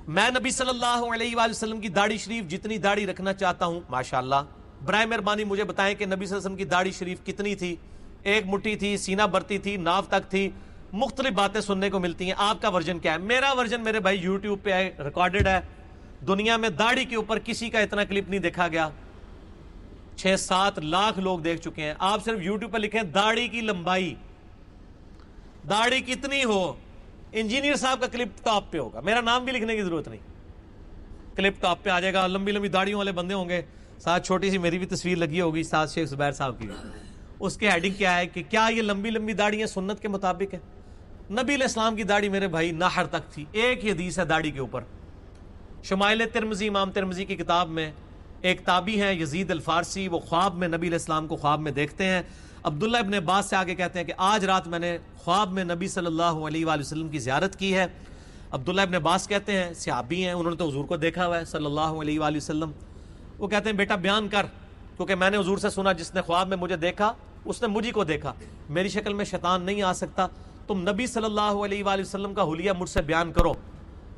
میں نبی صلی اللہ علیہ وآلہ وسلم کی داڑھی شریف جتنی داڑھی رکھنا چاہتا ہوں ماشاءاللہ، برائے مہربانی مجھے بتائیں کہ نبی صلی اللہ علیہ وسلم کی داڑھی شریف کتنی تھی؟ ایک مٹھی تھی، سینہ برتی تھی، ناف تک تھی، مختلف باتیں سننے کو ملتی ہیں. آپ کا ورژن کیا ہے؟ میرا ورژن میرے بھائی یوٹیوب پہ ریکارڈڈ ہے. دنیا میں داڑھی کے اوپر کسی کا اتنا کلپ نہیں دیکھا گیا. 6-7 لاکھ لوگ دیکھ چکے ہیں. آپ صرف یوٹیوب پہ لکھیں داڑھی کی لمبائی، داڑھی کتنی ہو، انجینئر صاحب کا کلپ ٹاپ پہ ہوگا. میرا نام بھی لکھنے کی ضرورت نہیں، کلپ ٹاپ پہ آ جائے گا. لمبی لمبی داڑھیوں والے بندے ہوں گے، ساتھ چھوٹی سی میری بھی تصویر لگی ہوگی، ساتھ شیخ زبیر صاحب کی. اس کے ہیڈنگ کیا ہے کہ کیا یہ لمبی لمبی داڑھیاں سنت کے مطابق ہے؟ نبی علیہ السلام کی داڑھی میرے بھائی نہر تک تھی. ایک ہی حدیث ہے داڑھی کے اوپر. شمائل ترمذی، امام ترمذی کی کتاب میں ایک تابعی ہیں یزید الفارسی، وہ خواب میں نبی علیہ السلام کو خواب میں دیکھتے ہیں. عبداللہ ابن عباس سے آگے کہتے ہیں کہ آج رات میں نے خواب میں نبی صلی اللہ علیہ وآلہ وسلم کی زیارت کی ہے. عبداللہ ابن عباس کہتے ہیں صحابی ہیں، انہوں نے تو حضور کو دیکھا ہوا ہے صلی اللہ علیہ وآلہ وسلم. وہ کہتے ہیں بیٹا بیان کر، کیونکہ میں نے حضور سے سنا جس نے خواب میں مجھے دیکھا اس نے مجھے کو دیکھا، میری شکل میں شیطان نہیں آ سکتا، تم نبی صلی اللہ علیہ وآلہ وسلم کا حلیہ مجھ سے بیان کرو.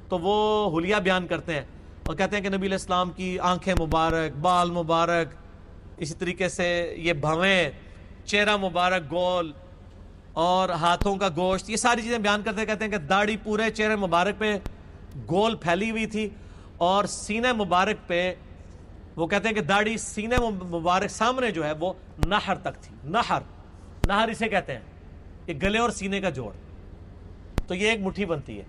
تو وہ حلیہ بیان کرتے ہیں اور کہتے ہیں کہ نبی علیہ السلام کی آنکھیں مبارک، بال مبارک، اسی طریقے سے یہ بھویں، چہرہ مبارک گول اور ہاتھوں کا گوشت، یہ ساری چیزیں بیان کرتے ہیں. کہتے ہیں کہ داڑھی پورے چہرے مبارک پہ گول پھیلی ہوئی تھی اور سینے مبارک پہ، وہ کہتے ہیں کہ داڑھی سینے مبارک سامنے جو ہے وہ نہر تک تھی. نہر اسے کہتے ہیں، یہ گلے اور سینے کا جوڑ. تو یہ ایک مٹھی بنتی ہے.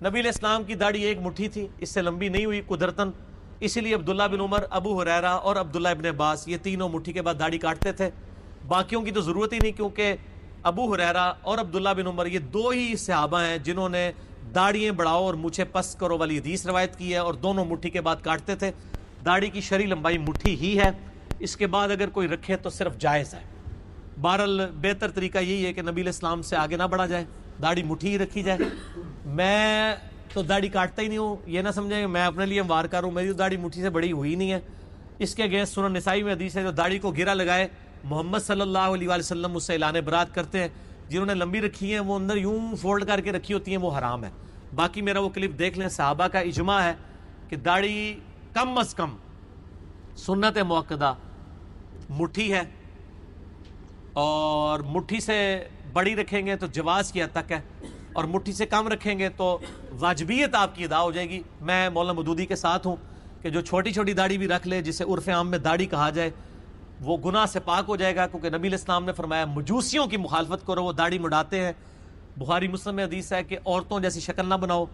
نبی علیہ السلام کی داڑھی ایک مٹھی تھی، اس سے لمبی نہیں ہوئی قدرتاً. اسی لیے عبداللہ بن عمر، ابو ہریرہ اور عبداللہ ابن عباس یہ تینوں مٹھی کے بعد داڑھی کاٹتے تھے. باقیوں کی تو ضرورت ہی نہیں، کیونکہ ابو ہریرہ اور عبداللہ بن عمر یہ دو ہی صحابہ ہیں جنہوں نے داڑھیاں بڑھاؤ اور مونچھیں پس کرو والی حدیث روایت کی ہے، اور دونوں مٹھی کے بعد کاٹتے تھے. داڑھی کی شرعی لمبائی مٹھی ہی ہے، اس کے بعد اگر کوئی رکھے تو صرف جائز ہے. بہرحال بہتر طریقہ یہی ہے کہ نبی علیہ السلام سے آگے نہ بڑھا جائے، داڑھی مٹھی ہی رکھی جائے. میں تو داڑھی کاٹتا ہی نہیں ہوں، یہ نہ سمجھیں کہ میں اپنے لیے وار کر ہوں، میری تو داڑھی مٹھی سے بڑی ہوئی نہیں ہے. اس کے اگینسٹ سنن نسائی میں حدیث ہے جو داڑھی کو گرا لگائے محمد صلی اللہ علیہ وآلہ وسلم اس سے اعلان برات کرتے ہیں. جنہوں نے لمبی رکھی ہیں وہ اندر یوں فولڈ کر کے رکھی ہوتی ہیں، وہ حرام ہے. باقی میرا وہ کلپ دیکھ لیں، صحابہ کا اجماع ہے کہ داڑھی کم از کم سنت موقدہ مٹھی ہے، اور مٹھی سے بڑی رکھیں گے تو جواز کی حد تک ہے، اور مٹھی سے کم رکھیں گے تو واجبیت آپ کی ادا ہو جائے گی. میں مولانا مودودی کے ساتھ ہوں کہ جو چھوٹی چھوٹی داڑھی بھی رکھ لے، جسے عرف عام میں داڑھی کہا جائے، وہ گناہ سے پاک ہو جائے گا، کیونکہ نبی علیہ السلام نے فرمایا مجوسیوں کی مخالفت کرو، وہ داڑھی مڈاتے ہیں. بخاری مسلم میں حدیث ہے کہ عورتوں جیسی شکل نہ بناؤ.